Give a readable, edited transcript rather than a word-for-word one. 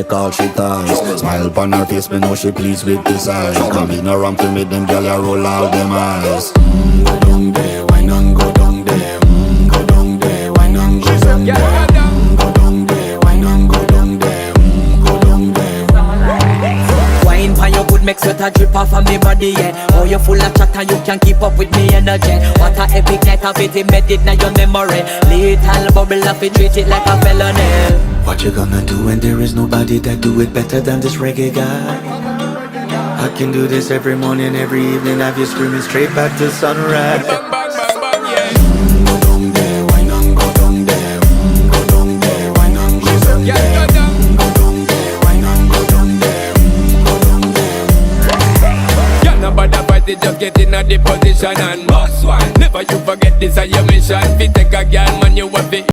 Call she ties. Smile upon her face, me know she pleased with this eyes. Come in around to make them gyal a roll out them eyes. Go down there, why not go down there? Go down there, why not go down there? Go down there, why not go down there? Go down there. Wine pan your good make sweat a drip off of me body, yeah. Oh, you full of chatter, you can keep up with me energy. What a epic night of it, embedded in your memory. Little bubble of it, treat it like a felony. What you gonna do when there is nobody that do it better than this reggae guy? I can do this every morning, every evening, have you screaming straight back to sunrise. Go down there, why not go down there? Go down there, why not go down there? Go down there, why not go down there? Go down there. You're not bad about it, just get in a the position and boss one. Never you forget this is your mission. If you take a girl, man, you have it.